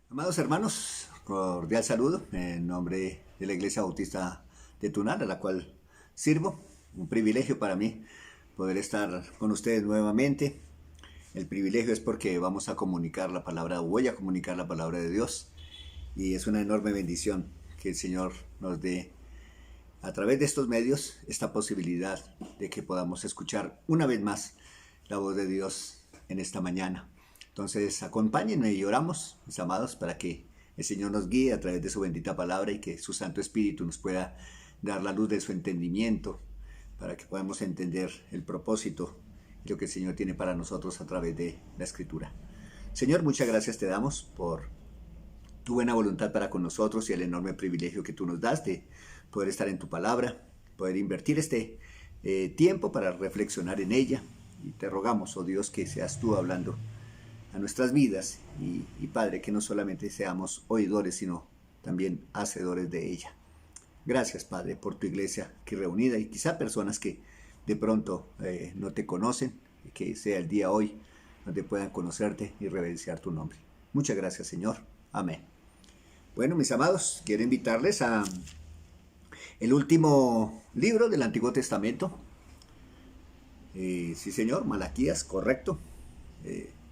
Amados hermanos, cordial saludo en nombre de la Iglesia Bautista de Tunal, a la cual sirvo. Un privilegio para mí poder estar con ustedes nuevamente. El privilegio es porque vamos a comunicar la palabra, voy a comunicar la palabra de Dios, y es una enorme bendición que el Señor nos dé a través de estos medios esta posibilidad de que podamos escuchar una vez más la voz de Dios en esta mañana. Entonces, acompáñenme y oramos, mis amados, para que el Señor nos guíe a través de su bendita palabra y que su Santo Espíritu nos pueda dar la luz de su entendimiento para que podamos entender el propósito y lo que el Señor tiene para nosotros a través de la Escritura. Señor, muchas gracias te damos por tu buena voluntad para con nosotros y el enorme privilegio que tú nos das de poder estar en tu palabra, poder invertir este tiempo para reflexionar en ella. Y te rogamos, oh Dios, que seas tú hablando a nuestras vidas y Padre, que no solamente seamos oidores, sino también hacedores de ella. Gracias, Padre, por tu iglesia aquí reunida y quizá personas que de pronto no te conocen, que sea el día hoy donde puedan conocerte y reverenciar tu nombre. Muchas gracias, Señor. Amén. Bueno, mis amados, quiero invitarles a el último libro del Antiguo Testamento. Sí, señor, Malaquías, correcto.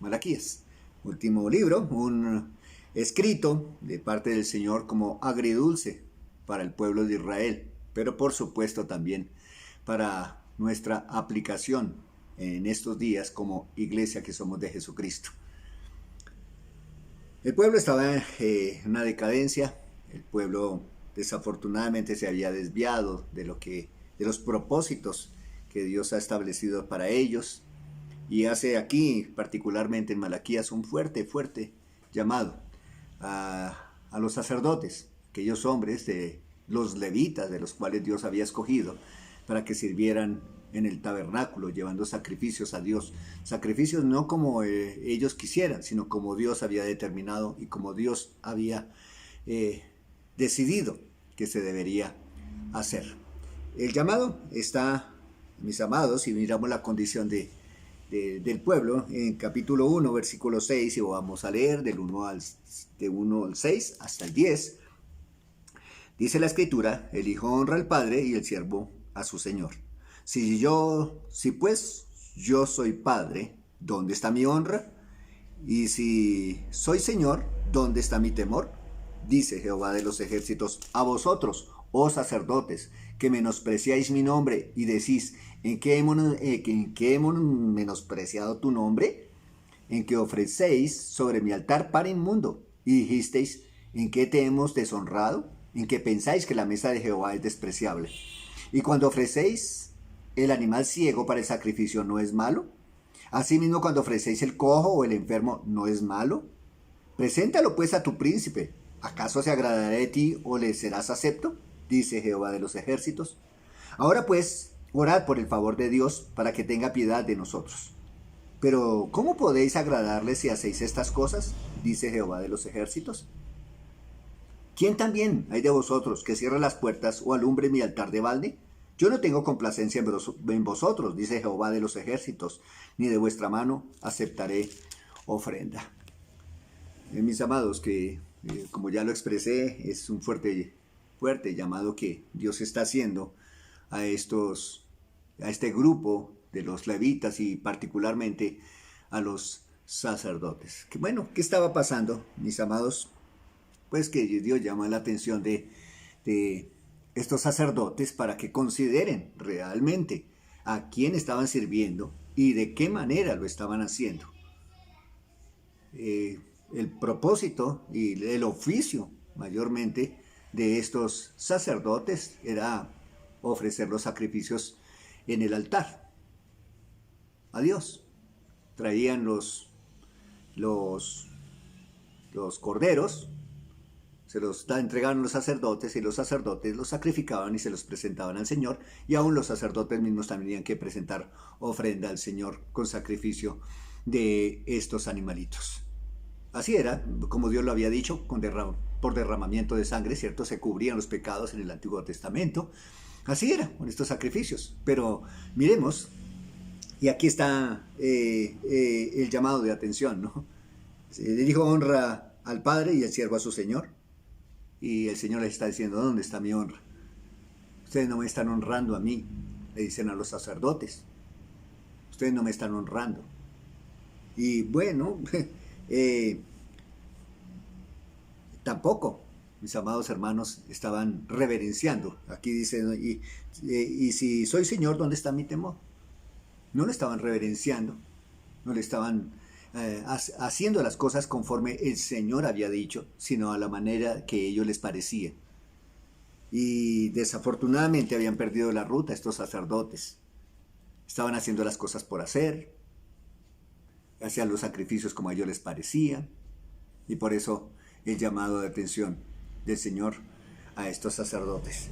Malaquías, último libro, un escrito de parte del Señor como agridulce para el pueblo de Israel, pero por supuesto también para nuestra aplicación en estos días como iglesia que somos de Jesucristo. El pueblo estaba en una decadencia, el pueblo desafortunadamente se había desviado de los propósitos que Dios ha establecido para ellos, y hace aquí, particularmente en Malaquías, un fuerte llamado a los sacerdotes, aquellos hombres de los levitas, de los cuales Dios había escogido, para que sirvieran en el tabernáculo, llevando sacrificios a Dios. Sacrificios no como ellos quisieran, sino como Dios había determinado y como Dios había decidido que se debería hacer. El llamado está, mis amados, si miramos la condición del pueblo, en capítulo 1, versículo 6, y vamos a leer de 1 al 6 hasta el 10, dice la Escritura: el hijo honra al padre y el siervo a su señor. Si pues yo soy padre, ¿dónde está mi honra? Y si soy señor, ¿dónde está mi temor? Dice Jehová de los ejércitos a vosotros, oh sacerdotes, que menospreciáis mi nombre y decís: ¿en qué hemos menospreciado tu nombre? En que ofrecéis sobre mi altar pan inmundo. Y dijisteis: ¿en qué te hemos deshonrado? En que pensáis que la mesa de Jehová es despreciable. Y cuando ofrecéis el animal ciego para el sacrificio, ¿no es malo? Asimismo, cuando ofrecéis el cojo o el enfermo, ¿no es malo? Preséntalo pues a tu príncipe. ¿Acaso se agradará de ti o le serás acepto? Dice Jehová de los ejércitos. Ahora pues, orad por el favor de Dios para que tenga piedad de nosotros. Pero, ¿cómo podéis agradarle si hacéis estas cosas? Dice Jehová de los ejércitos. ¿Quién también hay de vosotros que cierre las puertas o alumbre mi altar de balde? Yo no tengo complacencia en vosotros, dice Jehová de los ejércitos, ni de vuestra mano aceptaré ofrenda. Mis amados, que como ya lo expresé, es un fuerte llamado que Dios está haciendo a este grupo de los levitas y particularmente a los sacerdotes. Bueno, ¿qué estaba pasando, mis amados? Pues que Dios llama la atención de estos sacerdotes para que consideren realmente a quién estaban sirviendo y de qué manera lo estaban haciendo. El propósito y el oficio mayormente de estos sacerdotes era ofrecer los sacrificios en el altar a Dios. Traían los corderos, se los entregaban los sacerdotes y los sacerdotes los sacrificaban y se los presentaban al Señor, y aún los sacerdotes mismos también tenían que presentar ofrenda al Señor con sacrificio de estos animalitos. Así era, como Dios lo había dicho, por derramamiento de sangre, ¿cierto? Se cubrían los pecados en el Antiguo Testamento. Así era, con estos sacrificios. Pero miremos, y aquí está el llamado de atención, ¿no? Le dijo: honra al Padre y el siervo a su Señor. Y el Señor les está diciendo, ¿dónde está mi honra? Ustedes no me están honrando a mí, le dicen a los sacerdotes. Ustedes no me están honrando. Y bueno, tampoco, mis amados hermanos, estaban reverenciando. Aquí dice, y si soy Señor, ¿dónde está mi temor? No le estaban reverenciando, no le estaban haciendo las cosas conforme el Señor había dicho, sino a la manera que a ellos les parecía. Y desafortunadamente habían perdido la ruta estos sacerdotes. Estaban haciendo las cosas por hacer, hacían los sacrificios como a ellos les parecía, y por eso el llamado de atención del Señor a estos sacerdotes.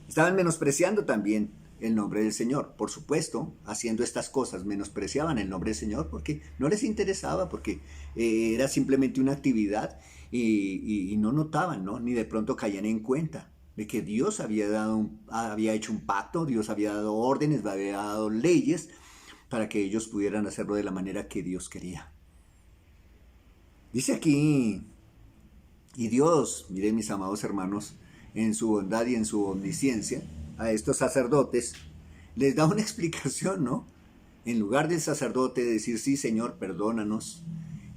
Estaban menospreciando también el nombre del Señor. Por supuesto, haciendo estas cosas menospreciaban el nombre del Señor porque no les interesaba, porque era simplemente una actividad y no notaban, ¿no? Ni de pronto caían en cuenta de que Dios había hecho un pacto, Dios había dado órdenes, había dado leyes para que ellos pudieran hacerlo de la manera que Dios quería. Dice aquí, y Dios, miren mis amados hermanos, en su bondad y en su omnisciencia, a estos sacerdotes, les da una explicación, ¿no? En lugar del sacerdote decir, sí, Señor, perdónanos,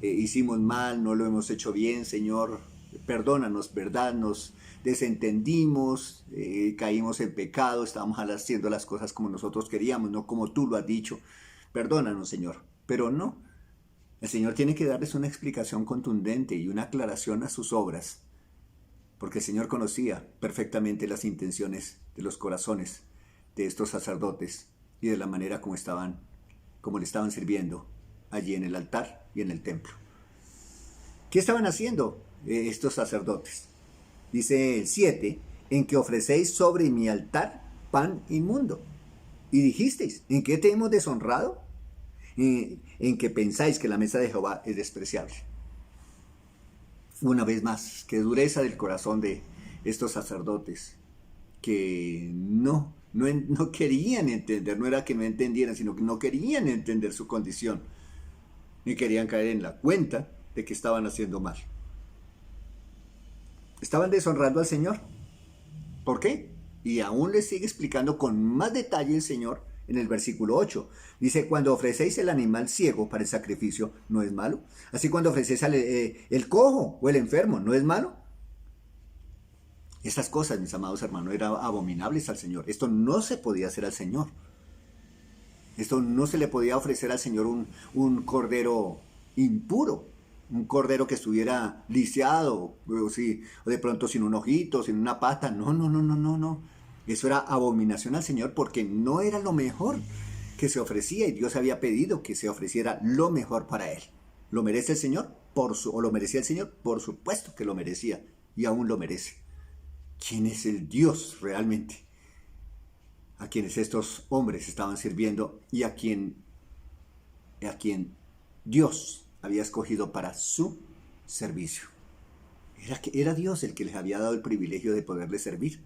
hicimos mal, no lo hemos hecho bien, Señor, perdónanos, ¿verdad? Nos desentendimos, caímos en pecado, estábamos haciendo las cosas como nosotros queríamos, no como tú lo has dicho. Perdónanos, Señor. Pero no, el Señor tiene que darles una explicación contundente y una aclaración a sus obras, porque el Señor conocía perfectamente las intenciones de los corazones de estos sacerdotes y de la manera como le estaban sirviendo allí en el altar y en el templo. ¿Qué estaban haciendo estos sacerdotes? Dice el 7, en que ofrecéis sobre mi altar pan inmundo. Y dijisteis, ¿en qué te hemos deshonrado? En que pensáis que la mesa de Jehová es despreciable. Una vez más, qué dureza del corazón de estos sacerdotes que no querían entender, no era que no entendieran, sino que no querían entender su condición, ni querían caer en la cuenta de que estaban haciendo mal. Estaban deshonrando al Señor. ¿Por qué? Y aún les sigue explicando con más detalle el Señor en el versículo 8. Dice, cuando ofrecéis el animal ciego para el sacrificio, ¿no es malo? Así cuando ofrecéis el cojo o el enfermo, ¿no es malo? Estas cosas, mis amados hermanos, eran abominables al Señor. Esto no se podía hacer al Señor. Esto no se le podía ofrecer al Señor un cordero impuro, un cordero que estuviera lisiado, o de pronto sin un ojito, sin una pata. No. Eso era abominación al Señor porque no era lo mejor que se ofrecía y Dios había pedido que se ofreciera lo mejor para Él. ¿Lo merece el Señor? ¿O lo merecía el Señor? Por supuesto que lo merecía y aún lo merece. ¿Quién es el Dios realmente a quienes estos hombres estaban sirviendo y a quien Dios había escogido para su servicio? Era Dios el que les había dado el privilegio de poderles servir.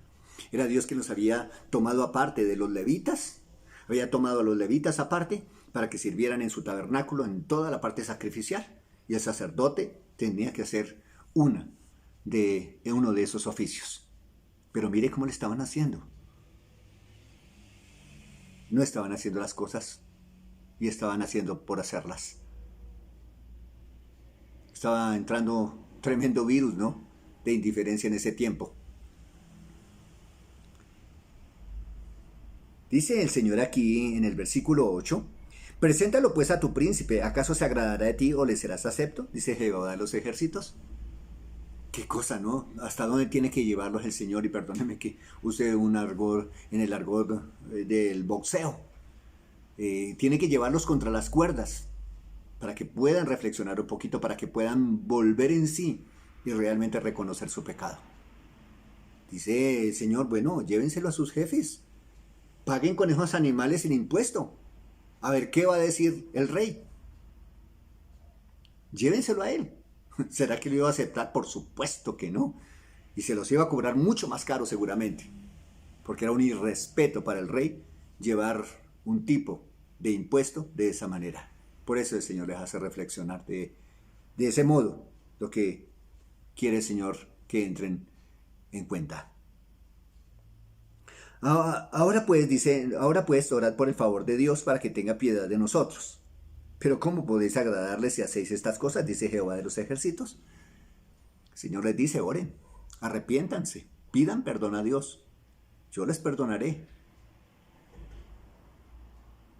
Era Dios que los había tomado aparte de los levitas, había tomado a los levitas aparte para que sirvieran en su tabernáculo en toda la parte sacrificial. Y el sacerdote tenía que hacer uno de esos oficios. Pero mire cómo le estaban haciendo. No estaban haciendo las cosas y estaban haciendo por hacerlas. Estaba entrando tremendo virus, ¿no?, de indiferencia en ese tiempo. Dice el Señor aquí en el versículo 8, preséntalo pues a tu príncipe, ¿acaso se agradará de ti o le serás acepto? Dice Jehová de los ejércitos. Qué cosa, ¿no? ¿Hasta dónde tiene que llevarlos el Señor? Y perdóneme que use un argot, en el argot del boxeo. Tiene que llevarlos contra las cuerdas para que puedan reflexionar un poquito, para que puedan volver en sí y realmente reconocer su pecado. Dice el Señor, bueno, llévenselo a sus jefes. Paguen con esos animales el impuesto. A ver, ¿qué va a decir el rey? Llévenselo a él. ¿Será que lo iba a aceptar? Por supuesto que no. Y se los iba a cobrar mucho más caro seguramente. Porque era un irrespeto para el rey llevar un tipo de impuesto de esa manera. Por eso el Señor les hace reflexionar de De ese modo, lo que quiere el Señor que entren en cuenta. Ahora pues, dice, ahora pues orad por el favor de Dios para que tenga piedad de nosotros. Pero ¿cómo podéis agradarle si hacéis estas cosas? Dice Jehová de los ejércitos. El Señor les dice, oren, arrepiéntanse, pidan perdón a Dios. Yo les perdonaré.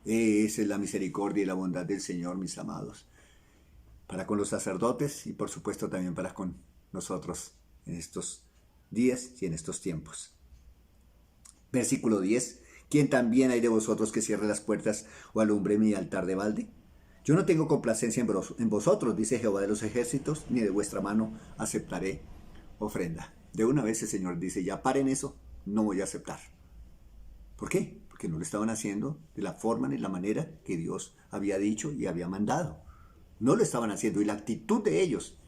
Esa es la misericordia y la bondad del Señor, mis amados. Para con los sacerdotes y por supuesto también para con nosotros en estos días y en estos tiempos. Versículo 10. ¿Quién también hay de vosotros que cierre las puertas o alumbre mi altar de balde? Yo no tengo complacencia en vosotros, dice Jehová de los ejércitos, ni de vuestra mano aceptaré ofrenda. De una vez el Señor dice, ya paren eso, no voy a aceptar. ¿Por qué? Porque no lo estaban haciendo de la forma ni la manera que Dios había dicho y había mandado. No lo estaban haciendo y la actitud de ellos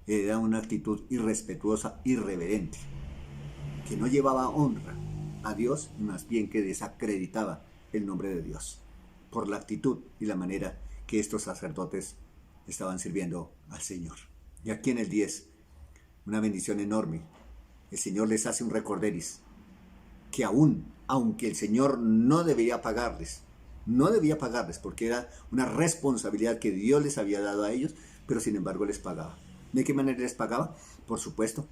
era una actitud irrespetuosa, irreverente, que no llevaba honra a Dios, más bien que desacreditaba el nombre de Dios, por la actitud y la manera que estos sacerdotes estaban sirviendo al Señor. Y aquí en el 10, una bendición enorme. El Señor les hace un recorderis, que aunque el Señor no debía pagarles porque era una responsabilidad que Dios les había dado a ellos, pero sin embargo les pagaba. ¿De qué manera les pagaba? Por supuesto,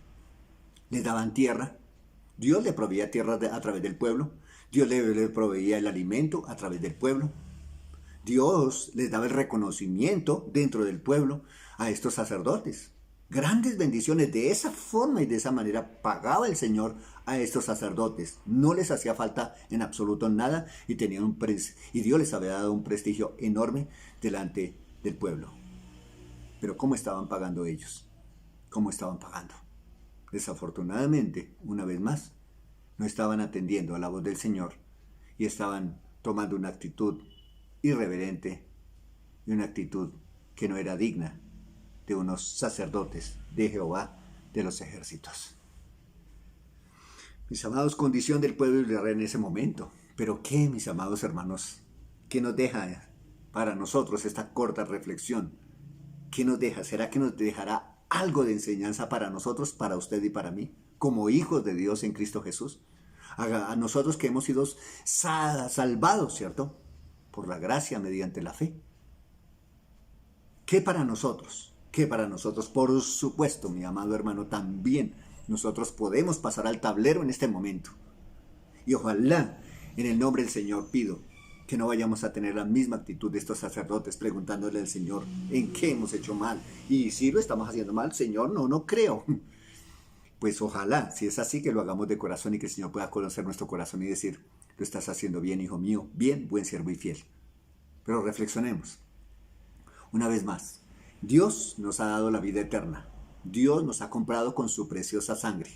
les daban tierra. Dios le proveía tierra a través del pueblo. Dios le proveía el alimento a través del pueblo. Dios les daba el reconocimiento dentro del pueblo a estos sacerdotes. Grandes bendiciones. De esa forma y de esa manera pagaba el Señor a estos sacerdotes. No les hacía falta en absoluto nada y tenían y Dios les había dado un prestigio enorme delante del pueblo. Pero ¿cómo estaban pagando ellos? ¿Cómo estaban pagando? Desafortunadamente, una vez más, no estaban atendiendo a la voz del Señor y estaban tomando una actitud irreverente y una actitud que no era digna de unos sacerdotes de Jehová de los ejércitos. Mis amados, condición del pueblo de Israel en ese momento. Pero ¿qué, mis amados hermanos? ¿Qué nos deja para nosotros esta corta reflexión? ¿Qué nos deja? ¿Será que nos dejará algo de enseñanza para nosotros, para usted y para mí, como hijos de Dios en Cristo Jesús? A nosotros que hemos sido salvados, ¿cierto? Por la gracia mediante la fe. ¿Qué para nosotros? ¿Qué para nosotros? Por supuesto, mi amado hermano, también nosotros podemos pasar al tablero en este momento. Y ojalá, en el nombre del Señor, pido que no vayamos a tener la misma actitud de estos sacerdotes preguntándole al Señor en qué hemos hecho mal. Y si lo estamos haciendo mal, Señor, no creo. Pues ojalá, si es así, que lo hagamos de corazón y que el Señor pueda conocer nuestro corazón y decir, lo estás haciendo bien, hijo mío, bien, buen siervo y fiel. Pero reflexionemos. Una vez más, Dios nos ha dado la vida eterna. Dios nos ha comprado con su preciosa sangre.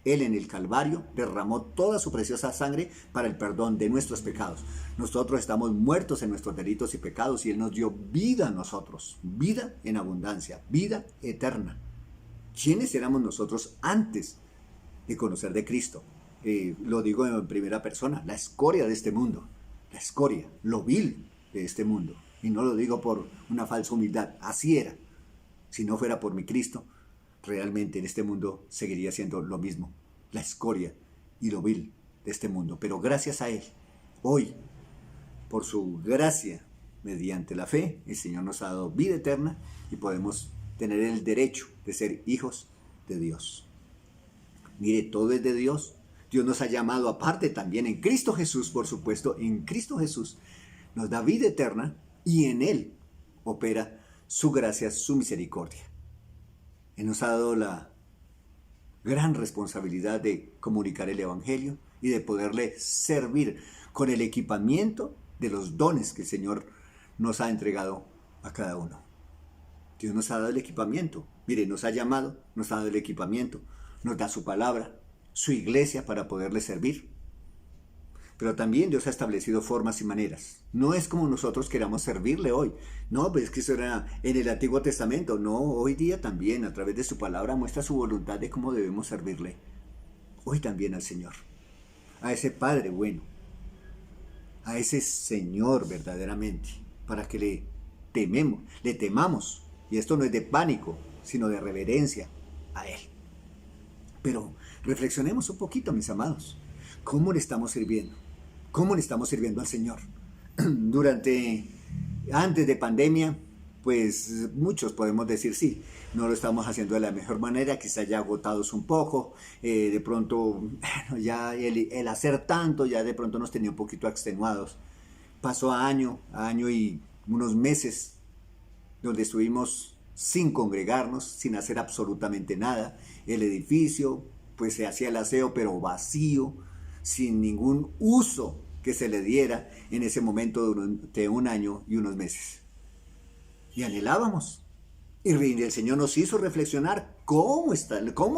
Él en el Calvario derramó toda su preciosa sangre para el perdón de nuestros pecados. Nosotros estamos muertos en nuestros delitos y pecados y Él nos dio vida a nosotros, vida en abundancia, vida eterna. ¿Quiénes éramos nosotros antes de conocer de Cristo? Lo digo en primera persona, la escoria de este mundo, la escoria, lo vil de este mundo. Y no lo digo por una falsa humildad, así era. Si no fuera por mi Cristo, realmente en este mundo seguiría siendo lo mismo, la escoria y lo vil de este mundo. Pero gracias a Él, hoy, por su gracia, mediante la fe, el Señor nos ha dado vida eterna y podemos tener el derecho de ser hijos de Dios. Mire, todo es de Dios. Dios nos ha llamado aparte también en Cristo Jesús, por supuesto, en Cristo Jesús nos da vida eterna y en Él opera su gracia, su misericordia. Él nos ha dado la gran responsabilidad de comunicar el Evangelio y de poderle servir con el equipamiento de los dones que el Señor nos ha entregado a cada uno. Dios nos ha dado el equipamiento. Mire, nos ha llamado, nos ha dado el equipamiento, nos da su palabra, su iglesia para poderle servir. Pero también Dios ha establecido formas y maneras. No es como nosotros queramos servirle hoy. No, pues es que eso era en el Antiguo Testamento. No, hoy día también a través de su palabra muestra su voluntad de cómo debemos servirle. Hoy también al Señor. A ese Padre bueno. A ese Señor verdaderamente. Para que le temamos Y esto no es de pánico, sino de reverencia a Él. Pero reflexionemos un poquito, mis amados. ¿Cómo le estamos sirviendo? ¿Cómo le estamos sirviendo al Señor? Antes de pandemia, pues muchos podemos decir sí, no lo estamos haciendo de la mejor manera, quizás ya agotados un poco, de pronto bueno, ya el hacer tanto ya de pronto nos tenía un poquito extenuados. Pasó a año y unos meses donde estuvimos sin congregarnos, sin hacer absolutamente nada. El edificio, pues se hacía el aseo, pero vacío, sin ningún uso que se le diera en ese momento durante un año y unos meses. Y anhelábamos. Y el Señor nos hizo reflexionar cómo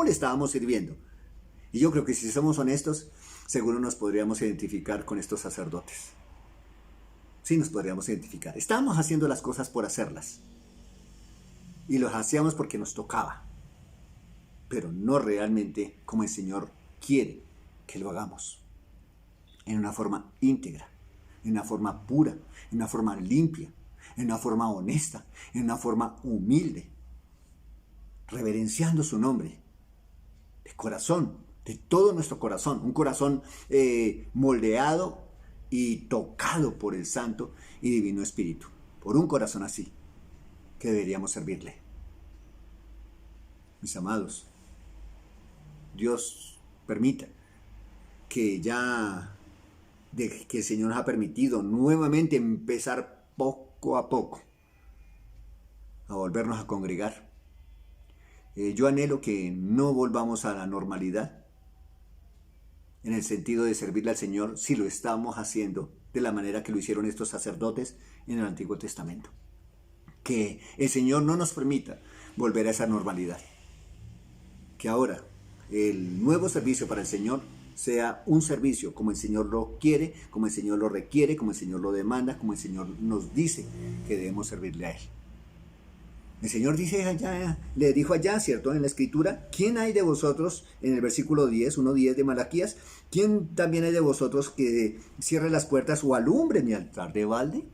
le estábamos sirviendo. Y yo creo que si somos honestos, seguro nos podríamos identificar con estos sacerdotes. Sí nos podríamos identificar. Estábamos haciendo las cosas por hacerlas. Y los hacíamos porque nos tocaba. Pero no realmente como el Señor quiere que lo hagamos. En una forma íntegra, en una forma pura, en una forma limpia, en una forma honesta, en una forma humilde, reverenciando su nombre, de corazón, de todo nuestro corazón, un corazón moldeado y tocado por el Santo y Divino Espíritu, por un corazón así, que deberíamos servirle. Mis amados, Dios permita que que el Señor nos ha permitido nuevamente empezar poco a poco a volvernos a congregar. Yo anhelo que no volvamos a la normalidad en el sentido de servirle al Señor si lo estamos haciendo de la manera que lo hicieron estos sacerdotes en el Antiguo Testamento. Que el Señor no nos permita volver a esa normalidad. Que ahora el nuevo servicio para el Señor sea un servicio como el Señor lo quiere, como el Señor lo requiere, como el Señor lo demanda, como el Señor nos dice que debemos servirle a Él. El Señor dice allá, le dijo allá, ¿cierto? En la Escritura, ¿quién hay de vosotros, en el versículo 10, 1:10 de Malaquías, quién también hay de vosotros que cierre las puertas o alumbre mi altar de balde?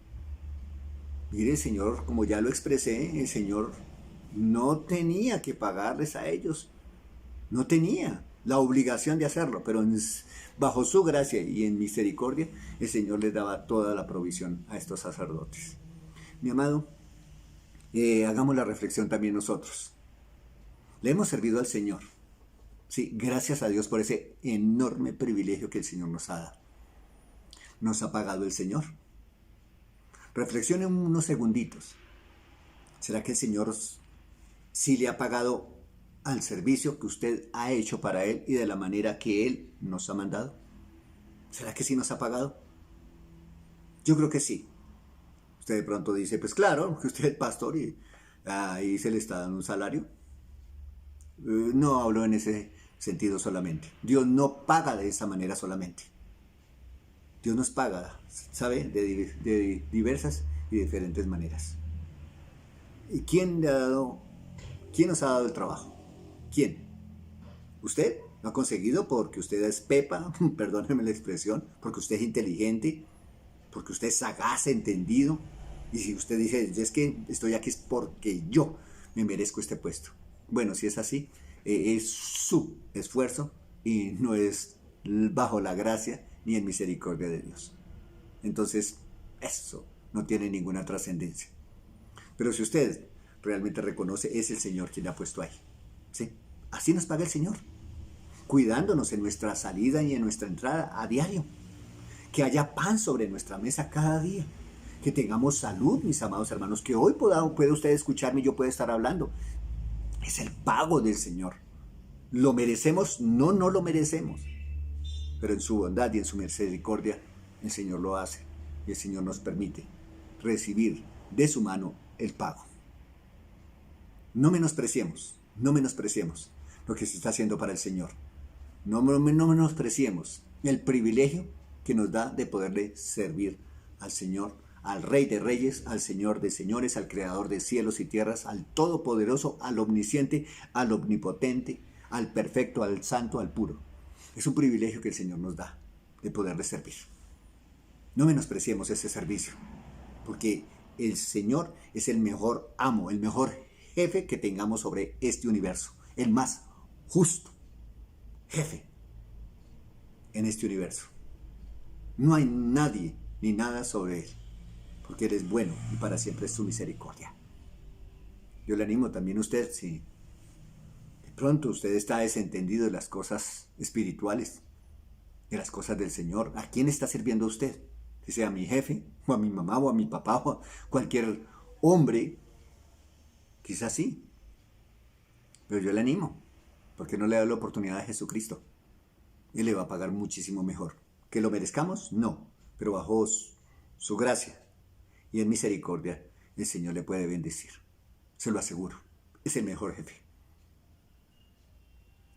Mire, el Señor, como ya lo expresé, el Señor no tenía que pagarles a ellos, no tenía la obligación de hacerlo, pero bajo su gracia y en misericordia, el Señor les daba toda la provisión a estos sacerdotes. Mi amado, hagamos la reflexión también nosotros. Le hemos servido al Señor. Sí, gracias a Dios por ese enorme privilegio que el Señor nos ha dado. ¿Nos ha pagado el Señor? Reflexionen unos segunditos. ¿Será que el Señor sí le ha pagado al servicio que usted ha hecho para Él y de la manera que Él nos ha mandado? ¿Será que sí nos ha pagado? Yo creo que sí. Usted de pronto dice, pues claro, que usted es pastor y ahí se le está dando un salario. No hablo en ese sentido solamente. Dios no paga de esa manera solamente. Dios nos paga, ¿sabe? De diversas y diferentes maneras. ¿Y quién nos ha dado el trabajo? ¿Quién? ¿Usted? ¿Lo ha conseguido porque usted es pepa? Perdóneme la expresión. Porque usted es inteligente. Porque usted es sagaz, entendido. Y si usted dice, es que estoy aquí es porque yo me merezco este puesto. Bueno, si es así, es su esfuerzo y no es bajo la gracia ni en misericordia de Dios. Entonces, eso no tiene ninguna trascendencia. Pero si usted realmente reconoce, es el Señor quien la ha puesto ahí. ¿Sí? Así nos paga el Señor, cuidándonos en nuestra salida y en nuestra entrada a diario. Que haya pan sobre nuestra mesa cada día. Que tengamos salud, mis amados hermanos. Que hoy pueda usted escucharme y yo pueda estar hablando. Es el pago del Señor. ¿Lo merecemos? No, no lo merecemos. Pero en su bondad y en su misericordia, el Señor lo hace. Y el Señor nos permite recibir de su mano el pago. No menospreciemos lo que se está haciendo para el Señor. No menospreciemos el privilegio que nos da de poderle servir al Señor, al Rey de Reyes, al Señor de Señores, al Creador de cielos y tierras, al Todopoderoso, al Omnisciente, al Omnipotente, al Perfecto, al Santo, al Puro. Es un privilegio que el Señor nos da de poderle servir. No menospreciemos ese servicio, porque el Señor es el mejor amo, el mejor jefe que tengamos sobre este universo, el más justo jefe en este universo. No hay nadie ni nada sobre él, porque él es bueno y para siempre es su misericordia. Yo le animo también a usted, si de pronto usted está desentendido de las cosas espirituales, de las cosas del Señor, ¿a quién está sirviendo usted? Que sea a mi jefe, o a mi mamá, o a mi papá, o a cualquier hombre, quizás sí, pero yo le animo, porque no le da la oportunidad a Jesucristo. Él le va a pagar muchísimo mejor. ¿Que lo merezcamos? No, pero bajo su gracia y en misericordia, el Señor le puede bendecir. Se lo aseguro, es el mejor jefe.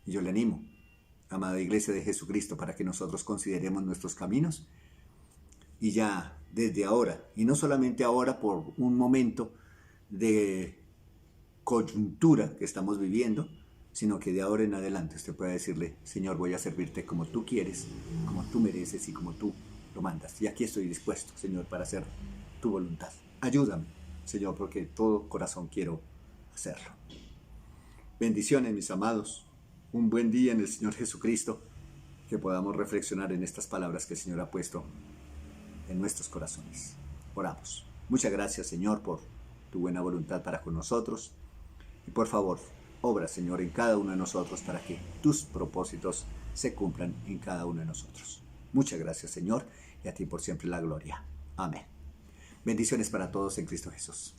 Y yo le animo, amada Iglesia de Jesucristo, para que nosotros consideremos nuestros caminos y ya desde ahora, y no solamente ahora por un momento de coyuntura que estamos viviendo, sino que de ahora en adelante usted pueda decirle: Señor, voy a servirte como tú quieres, como tú mereces y como tú lo mandas. Y aquí estoy dispuesto, Señor, para hacer tu voluntad. Ayúdame, Señor, porque de todo corazón quiero hacerlo. Bendiciones, mis amados. Un buen día en el Señor Jesucristo. Que podamos reflexionar en estas palabras que el Señor ha puesto en nuestros corazones. Oramos. Muchas gracias, Señor, por tu buena voluntad para con nosotros. Y por favor, obra, Señor, en cada uno de nosotros para que tus propósitos se cumplan en cada uno de nosotros. Muchas gracias, Señor, y a ti por siempre la gloria. Amén. Bendiciones para todos en Cristo Jesús.